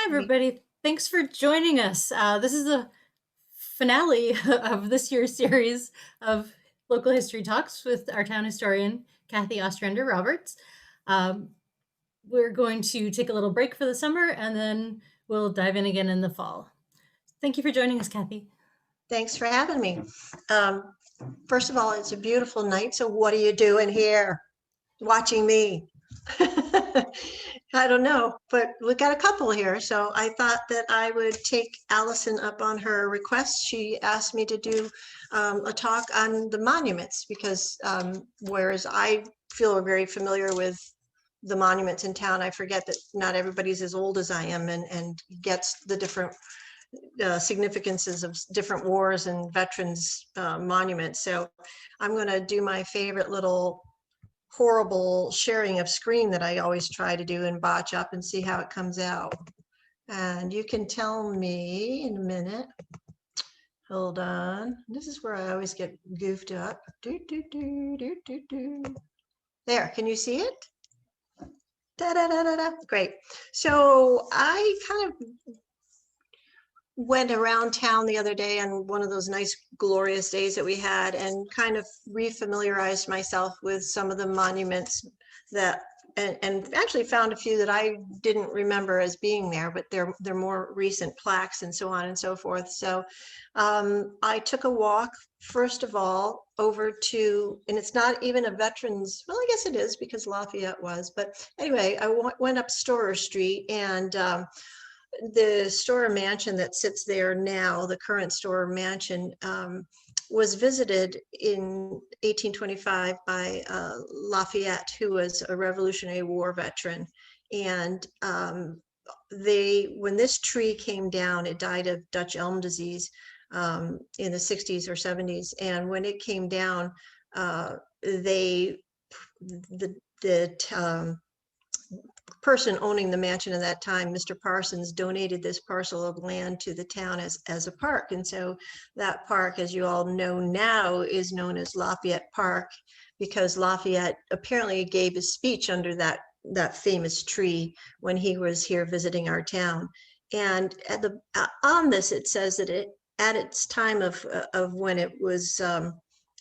Hi, everybody. Thanks for joining us. This is the finale of this year's series of local history talks with our town historian, Kathy Ostrander-Roberts. Um, we're going to take a little break for the summer and then we'll dive in again in the fall. Thank you for joining us, Kathy. Thanks for having me. First of all, it's a beautiful night. So what are you doing here watching me? I don't know, but we got a couple here. So I thought that I would take Allison up on her request. She asked me to do a talk on the monuments because whereas I feel very familiar with the monuments in town, I forget that not everybody's as old as I am and gets the different significances of different wars and veterans monuments. So I'm going to do my favorite little horrible sharing of screen that I always try to do and botch up and see how it comes out. And you can tell me in a minute. Hold on. This is where I always get goofed up. There, can you see it? Da, da, da, da, da. Great. So I kind of went around town the other day on one of those nice glorious days that we had and kind of refamiliarized myself with some of the monuments that and actually found a few that I didn't remember as being there, but they're more recent plaques and so on and so forth. So I took a walk first of all over to, and it's not even a veterans, well, I guess it is because Lafayette was, but anyway, I went up Storer Street and the Storer Mansion that sits there now, the current Storer Mansion, was visited in 1825 by Lafayette, who was a Revolutionary War veteran. And when this tree came down, it died of Dutch elm disease in the 60s or 70s. And when it came down, the person owning the mansion at that time, Mr. Parsons, donated this parcel of land to the town as a park. And so that park, as you all know now, is known as Lafayette Park because Lafayette apparently gave a speech under that famous tree when he was here visiting our town. And on this, it says that at its time of when it was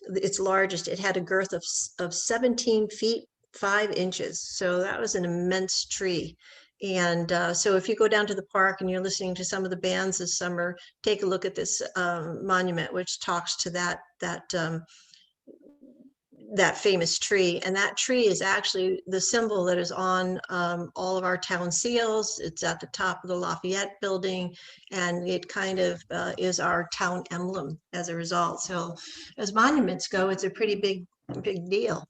its largest, it had a girth of 17 feet 5 inches. So that was an immense tree. And so if you go down to the park and you're listening to some of the bands this summer, take a look at this monument, which talks to that famous tree. And that tree is actually the symbol that is on all of our town seals. It's at the top of the Lafayette building, and it kind of is our town emblem as a result. So as monuments go, it's a pretty big deal.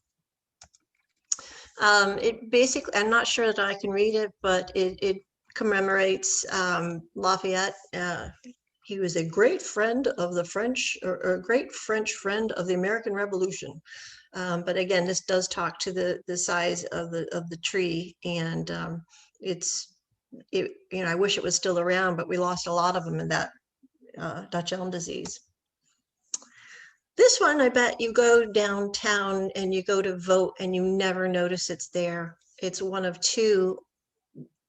It basically, I'm not sure that I can read it, but it commemorates Lafayette. He was a great friend of the French, or a great French friend of the American Revolution. But again, this does talk to the size of the tree, and I wish it was still around, but we lost a lot of them in that Dutch elm disease. This one, I bet you go downtown and you go to vote and you never notice it's there. It's one of two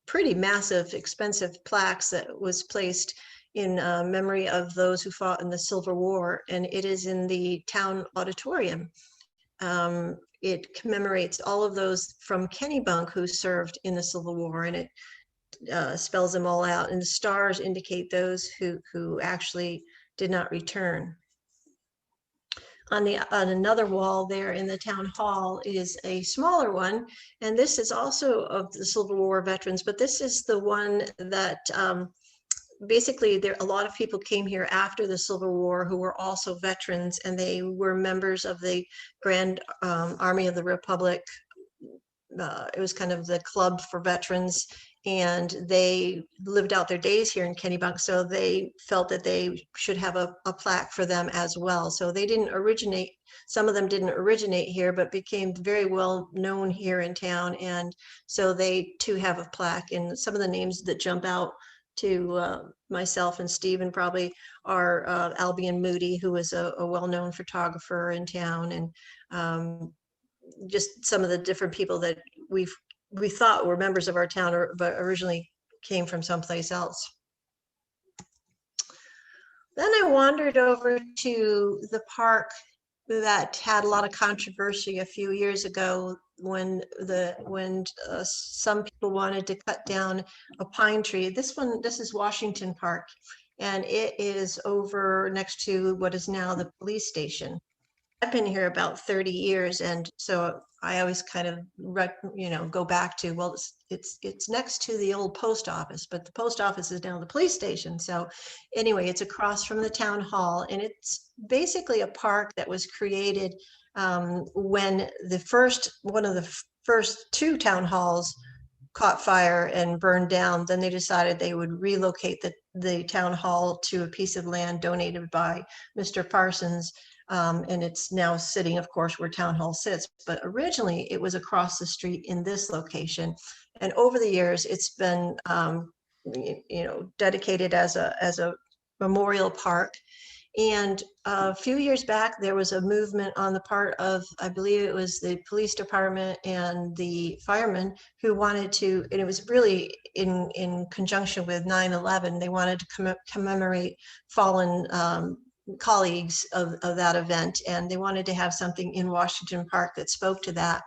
pretty massive, expensive plaques that was placed in memory of those who fought in the Civil War, and it is in the town auditorium. It commemorates all of those from Kennebunk who served in the Civil War, and it spells them all out, and the stars indicate those who actually did not return. On another wall there in the town hall is a smaller one, and this is also of the Civil War veterans, but this is the one that basically a lot of people came here after the Civil War who were also veterans, and they were members of the Grand Army of the Republic. It was kind of the club for veterans, and they lived out their days here in Kennebunk, so they felt that they should have a plaque for them as well. So they didn't originate, some of them didn't originate here, but became very well known here in town, and so they too have a plaque. And some of the names that jump out to myself and Stephen probably are Albion Moody, who was a well-known photographer in town, and just some of the different people that we thought were members of our town, but originally came from someplace else. Then I wandered over to the park that had a lot of controversy a few years ago when some people wanted to cut down a pine tree. This is Washington Park, and it is over next to what is now the police station. I've been here about 30 years, and so I always kind of go back to, well, it's next to the old post office, but the post office is now the police station. So anyway, it's across from the town hall, and it's basically a park that was created when one of the first two town halls caught fire and burned down. Then they decided they would relocate the town hall to a piece of land donated by Mr. Parsons. And it's now sitting, of course, where town hall sits, but originally it was across the street in this location. And over the years, it's been, dedicated as a memorial park. And a few years back, there was a movement on the part of, I believe it was the police department and the firemen, who wanted to, and it was really in conjunction with 9/11, they wanted to commemorate fallen colleagues of that event, and they wanted to have something in Washington Park that spoke to that.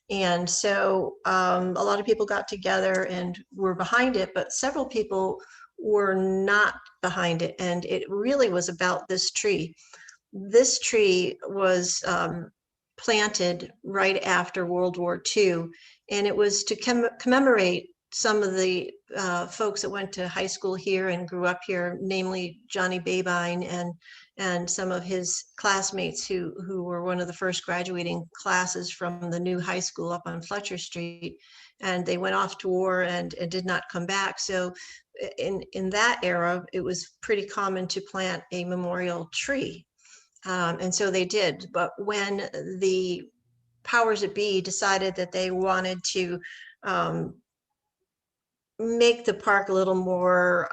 And so a lot of people got together and were behind it, but several people were not behind it, and it really was about this tree. This tree was planted right after World War II, and it was to commemorate some of the folks that went to high school here and grew up here, namely Johnny Babine and some of his classmates who were one of the first graduating classes from the new high school up on Fletcher Street. And they went off to war and did not come back. So in that era, it was pretty common to plant a memorial tree. And so they did. But when the powers that be decided that they wanted to make the park a little more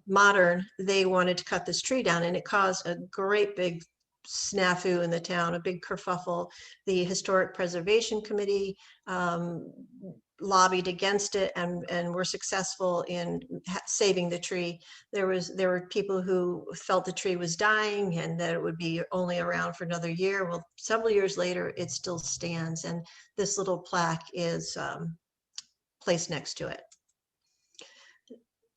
modern, they wanted to cut this tree down, and it caused a great big snafu in the town, a big kerfuffle. The Historic Preservation Committee lobbied against it and were successful in saving the tree. There were people who felt the tree was dying and that it would be only around for another year. Well, several years later, it still stands, and this little plaque is placed next to it.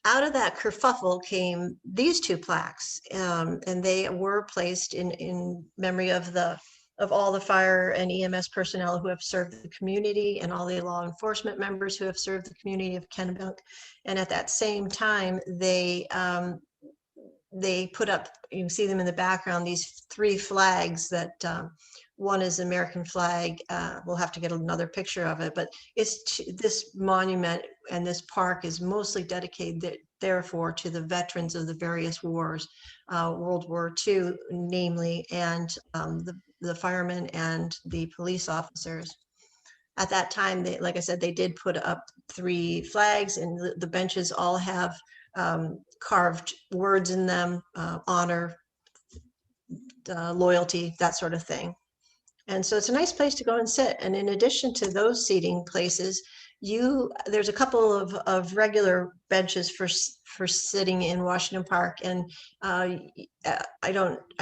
Out of that kerfuffle came these two plaques, and they were placed in memory of all the fire and EMS personnel who have served the community and all the law enforcement members who have served the community of Kennebunk. And at that same time, they put up, you can see them in the background, these three flags that one is the American flag. We'll have to get another picture of it, but this monument and this park is mostly dedicated, therefore, to the veterans of the various wars, World War II, namely, and the firemen and the police officers. At that time, like I said, they did put up three flags, and the benches all have carved words in them, honor, loyalty, that sort of thing. And so it's a nice place to go and sit. And in addition to those seating places, there's a couple of regular benches for sitting in Washington Park. And I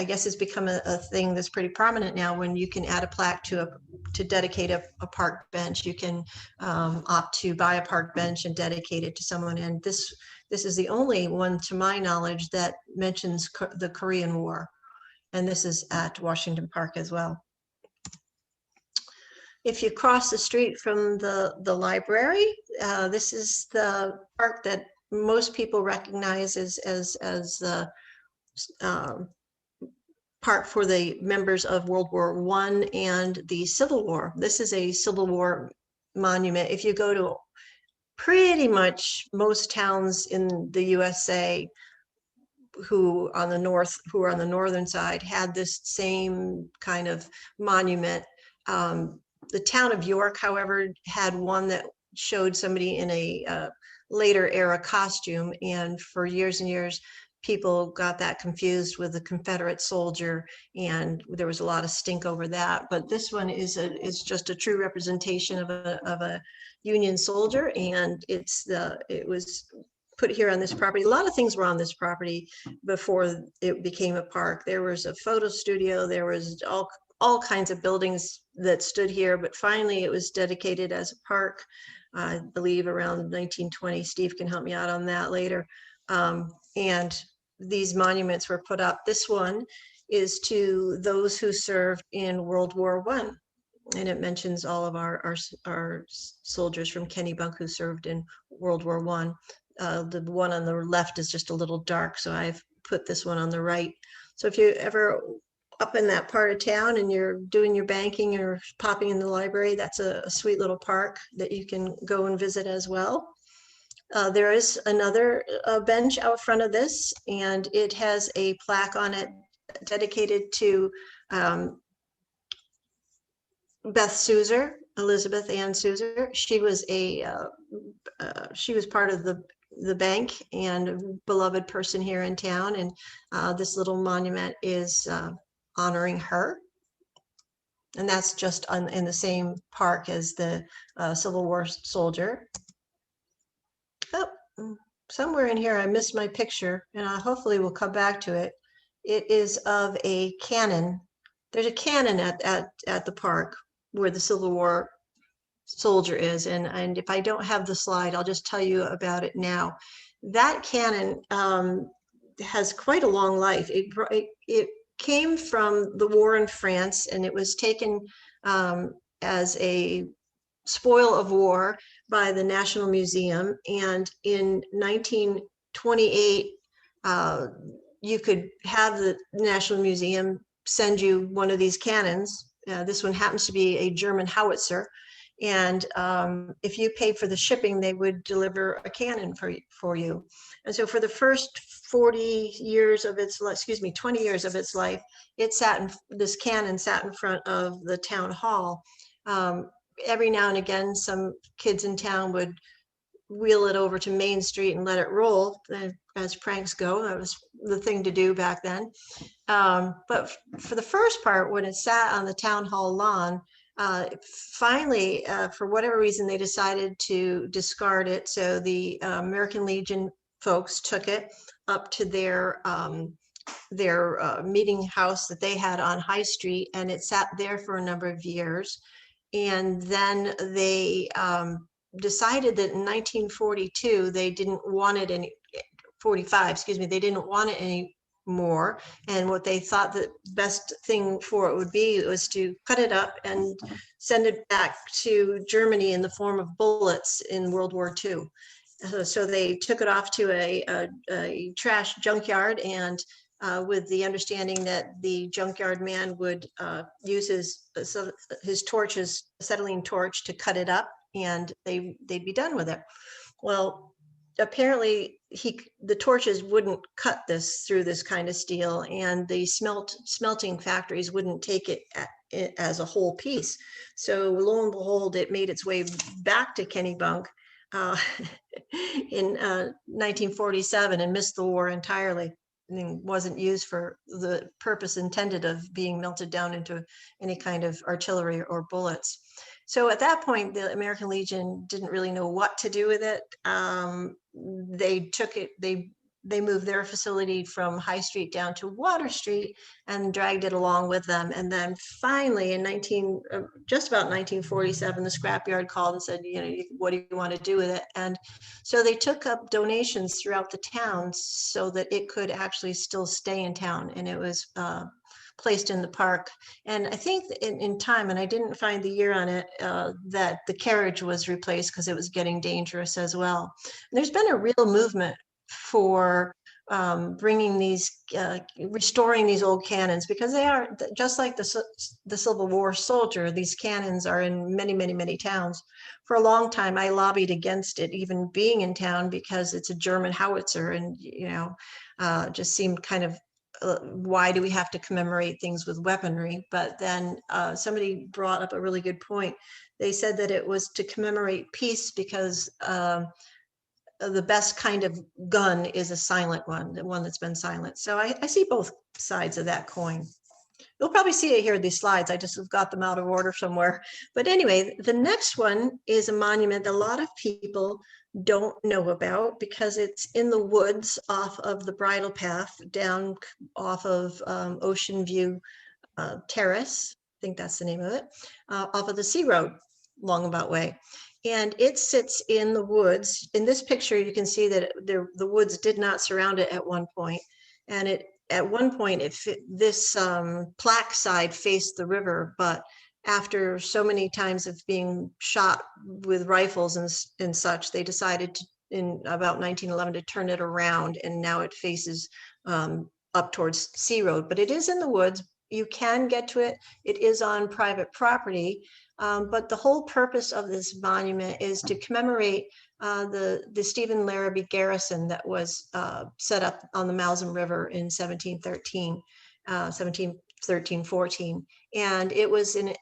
guess it's become a thing that's pretty prominent now. When you can add a plaque to dedicate a park bench, you can opt to buy a park bench and dedicate it to someone. And this is the only one, to my knowledge, that mentions the Korean War. And this is at Washington Park as well. If you cross the street from the library, this is the park that most people recognize as the park for the members of World War I and the Civil War. This is a Civil War monument. If you go to pretty much most towns in the USA who are on the northern side, had this same kind of monument. The town of York, however, had one that showed somebody in a later era costume, and for years and years, people got that confused with a Confederate soldier, and there was a lot of stink over that. But this one is just a true representation of a Union soldier, and it was put here on this property. A lot of things were on this property before it became a park. There was a photo studio, there was all kinds of buildings that stood here, but finally it was dedicated as a park, I believe around 1920. Steve can help me out on that later. And these monuments were put up. This one is to those who served in World War I. And it mentions all of our soldiers from Kennebunk who served in World War I. The one on the left is just a little dark, so I've put this one on the right. So if you're ever up in that part of town and you're doing your banking or popping in the library, that's a sweet little park that you can go and visit as well. There is another bench out front of this, and it has a plaque on it dedicated to Beth Suzer, Elizabeth Ann Suzer. She was part of the bank and a beloved person here in town, and this little monument is honoring her. And that's just in the same park as the Civil War soldier. Oh, somewhere in here I missed my picture, and hopefully we'll come back to it. It is of a cannon. There's a cannon at the park where the Civil War soldier is, and if I don't have the slide, I'll just tell you about it now. That cannon has quite a long life. It came from the war in France, and it was taken as a spoil of war by the National Museum. And in 1928, you could have the National Museum send you one of these cannons. This one happens to be a German howitzer. And if you paid for the shipping, they would deliver a cannon for you. And so for the first 20 years of its life, this cannon sat in front of the town hall. Every now and again, some kids in town would wheel it over to Main Street and let it roll, as pranks go. That was the thing to do back then. But for the first part, when it sat on the town hall lawn, finally, for whatever reason, they decided to discard it. So the American Legion folks took it up to their meeting house that they had on High Street, and it sat there for a number of years. And then they decided that in 1942, they didn't want it any, 45, excuse me, they didn't want it anymore. And what they thought the best thing for it would be was to cut it up and send it back to Germany in the form of bullets in World War II. So they took it off to a trash junkyard, and with the understanding that the junkyard man would use his torches, acetylene torch, to cut it up, and they'd be done with it. Well, apparently the torches wouldn't cut this through this kind of steel, and the smelting factories wouldn't take it as a whole piece. So lo and behold, it made its way back to Kennebunk in 1947 and missed the war entirely. And wasn't used for the purpose intended of being melted down into any kind of artillery or bullets. So at that point, the American Legion didn't really know what to do with it. They took it, they moved their facility from High Street down to Water Street and dragged it along with them. And then finally in just about 1947, the scrapyard called and said, what do you want to do with it? And so they took up donations throughout the town so that it could actually still stay in town. And it was placed in the park. And I think in time, and I didn't find the year on it, that the carriage was replaced because it was getting dangerous as well. And there's been a real movement for bringing restoring these old cannons, because they are just like the Civil War soldier. These cannons are in many, many, many towns. For a long time, I lobbied against it even being in town because it's a German howitzer, and just seemed kind of why do we have to commemorate things with weaponry? But then somebody brought up a really good point. They said that it was to commemorate peace because the best kind of gun is a silent one, the one that's been silent. So I see both sides of that coin. You'll probably see it here in these slides. I just have got them out of order somewhere. But anyway, the next one is a monument that a lot of people don't know about because it's in the woods off of the bridle path down off of Ocean View Terrace. I think that's the name of it, off of the Sea Road, Longabout Way. And it sits in the woods. In this picture, you can see that the woods did not surround it at one point. And at one point, this plaque side faced the river, but after so many times of being shot with rifles and such, they decided to, in about 1911, to turn it around, and now it faces up towards Sea Road. But it is in the woods. You can get to it. It is on private property. But the whole purpose of this monument is to commemorate the Stephen Larabee garrison that was set up on the Malzam River in 1713-14. And it was in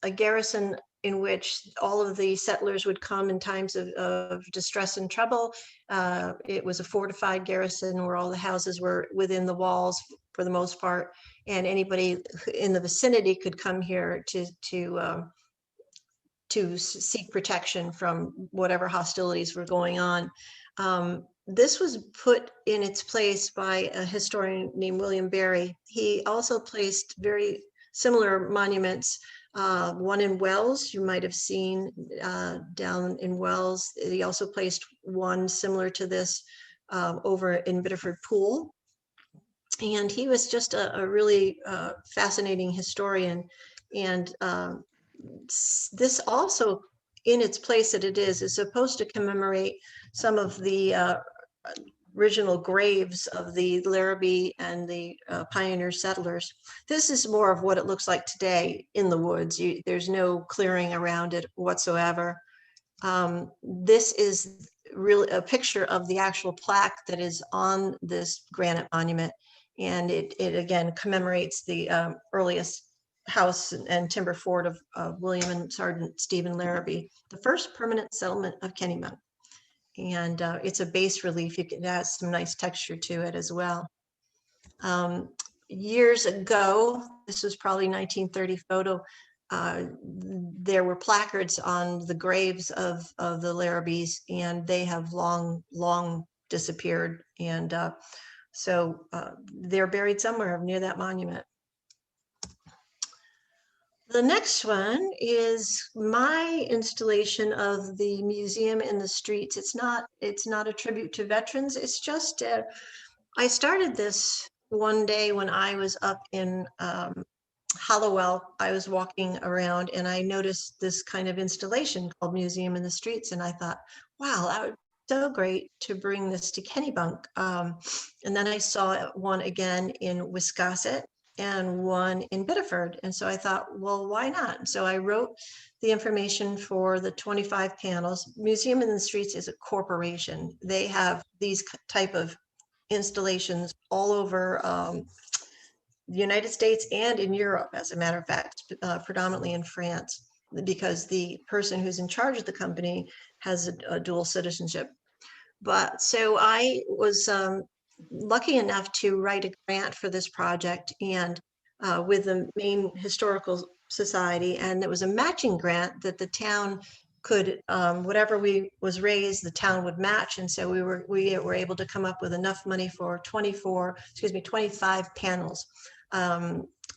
a garrison in which all of the settlers would come in times of distress and trouble. It was a fortified garrison where all the houses were within the walls for the most part, and anybody in the vicinity could come here to seek protection from whatever hostilities were going on. This was put in its place by a historian named William Barry. He also placed very similar monuments, one in Wells, you might have seen down in Wells. He also placed one similar to this over in Biddeford Pool. And he was just a really fascinating historian. And this also, in its place that it is supposed to commemorate some of the original graves of the Larabee and the pioneer settlers. This is more of what it looks like today in the woods. There's no clearing around it whatsoever. This is really a picture of the actual plaque that is on this granite monument. And it again commemorates the earliest house and timber fort of William and Sergeant Stephen Larabee, the first permanent settlement of Kennebunk. And it's a bas relief. It has some nice texture to it as well. Years ago, this was probably 1930 photo, there were placards on the graves of the Larabees, and they have long disappeared. And so they're buried somewhere near that monument. The next one is my installation of the museum in the streets. It's not a tribute to veterans. It's just, I started this one day when I was up in Hallowell. I was walking around and I noticed this kind of installation called Museum in the Streets. And I thought, wow, that would be so great to bring this to Kennebunk. And then I saw one again in Wiscasset and one in Biddeford. And so I thought, well, why not? So I wrote the information for the 25 panels. Museum in the Streets is a corporation. They have these type of installations all over the United States and in Europe, as a matter of fact, predominantly in France, because the person who's in charge of the company has a dual citizenship. But so I was lucky enough to write a grant for this project, and with the Maine Historical Society, and it was a matching grant that the town could, whatever was raised, the town would match. And so we were able to come up with enough money for 25 panels.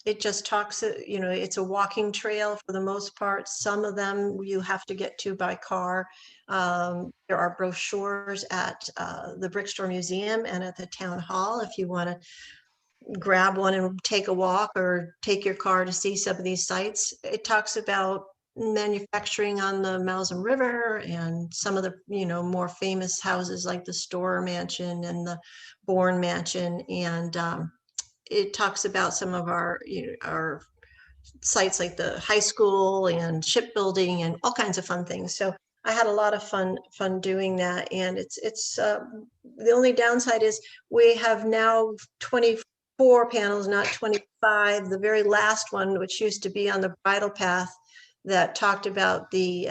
It just talks, it's a walking trail for the most part. Some of them you have to get to by car. There are brochures at the Brickstore Museum and at the town hall if you want to grab one and take a walk or take your car to see some of these sites. It talks about manufacturing on the Malzam River and some of the more famous houses like the Storer Mansion and the Bourne Mansion, and it talks about some of our sites like the high school and shipbuilding and all kinds of fun things. So I had a lot of fun doing that. And it's the only downside is we have now 24 panels, not 25. The very last one, which used to be on the bridle path that talked about the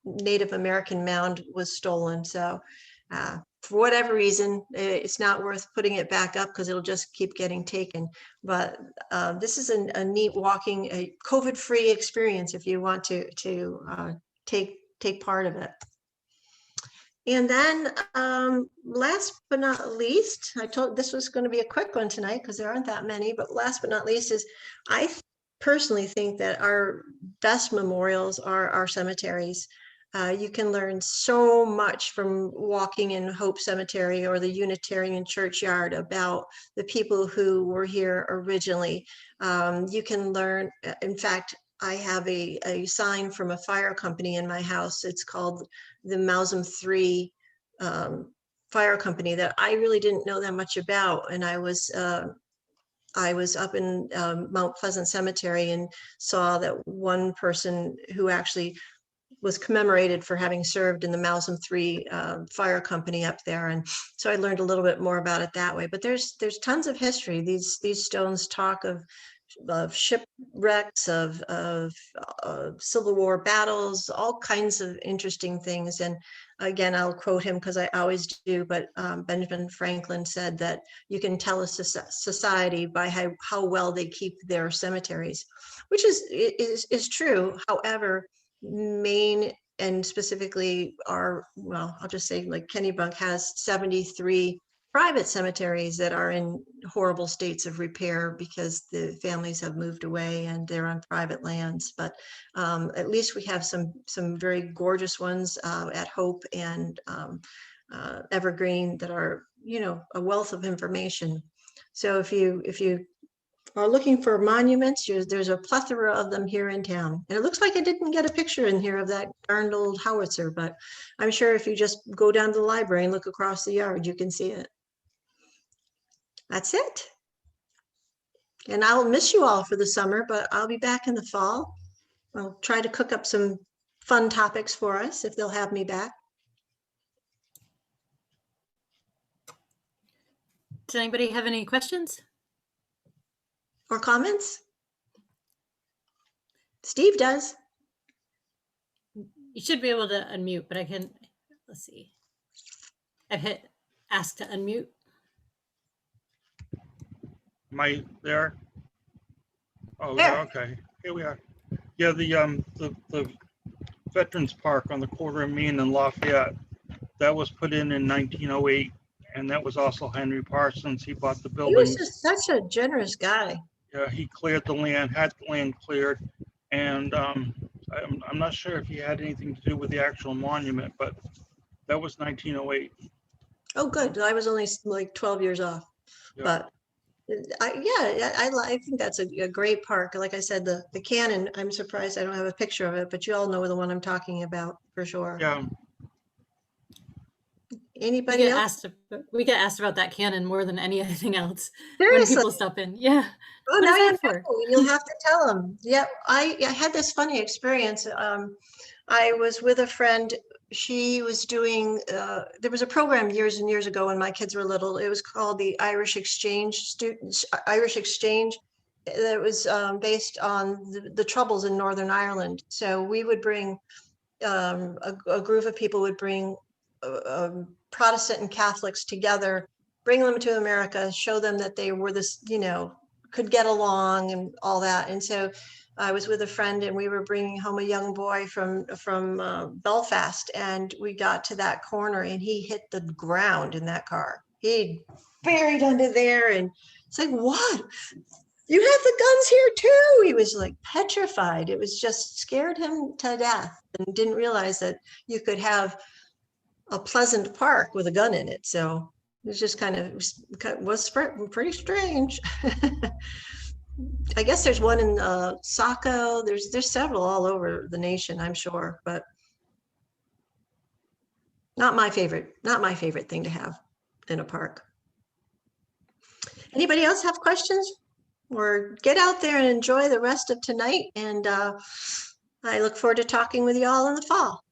Native American mound, was stolen. So for whatever reason, it's not worth putting it back up because it'll just keep getting taken. But this is a neat walking, a COVID-free experience if you want to take part of it. And then last but not least, I told this was going to be a quick one tonight because there aren't that many, but last but not least is personally think that our best memorials are our cemeteries. You can learn so much from walking in Hope Cemetery or the Unitarian Churchyard about the people who were here originally. You can learn, in fact, I have a sign from a fire company in my house. It's called the Mausam 3 fire company that I really didn't know that much about. And I was up in Mount Pleasant Cemetery and saw that one person who actually was commemorated for having served in the Mausam 3 fire company up there. And so I learned a little bit more about it that way. But there's tons of history. These stones talk of shipwrecks, of Civil War battles, all kinds of interesting things. And again, I'll quote him because I always do, but Benjamin Franklin said that you can tell a society by how well they keep their cemeteries, which is true. However, Maine and specifically well, I'll just say like Kennebunk has 73 private cemeteries that are in horrible states of repair because the families have moved away and they're on private lands. But at least we have some very gorgeous ones at Hope and Evergreen that are, a wealth of information. So if you are looking for monuments, there's a plethora of them here in town. And it looks like I didn't get a picture in here of that darned old howitzer, but I'm sure if you just go down to the library and look across the yard, you can see it. That's it. And I'll miss you all for the summer, but I'll be back in the fall. I'll try to cook up some fun topics for us if they'll have me back. Does anybody have any questions? Or comments? Steve does. You should be able to unmute, but let's see. I've hit ask to unmute. Am I there? Oh, There. okay. Here we are. Yeah, the Veterans Park on the corner of Main and Lafayette, that was put in 1908, and that was also Henry Parsons. He bought the He buildings. was just such a generous guy. Yeah, he cleared the land, had the land cleared, and I'm not sure if he had anything to do with the actual monument, but that was 1908. Oh, good. I was only like 12 years off, Yeah. but I think that's a great park. Like I said, the cannon, I'm surprised I don't have a picture of it, but you all know the one I'm talking about for sure. Yeah. Anybody else? We get asked about that cannon more than anything else. Seriously? When people stop in. Yeah. Oh, What now is you that for? know. You'll have to tell them. Yeah, I had this funny experience. I was with a friend. She was doing, there was a program years and years ago when my kids were little. It was called the Irish Exchange. That was based on the Troubles in Northern Ireland. So we would bring, a group of people would bring Protestant and Catholics together, bring them to America, show them that they were this, could get along and all that. And so I was with a friend and we were bringing home a young boy from Belfast, and we got to that corner and he hit the ground in that car. He buried under there, and it's like, what? You have the guns here too. He was like petrified. It was just scared him to death, and didn't realize that you could have a pleasant park with a gun in it. So it was just was pretty strange. I guess there's one in Saco. There's several all over the nation, I'm sure, but not my favorite thing to have in a park. Anybody else have questions? Or get out there and enjoy the rest of tonight. And I look forward to talking with you all in the fall.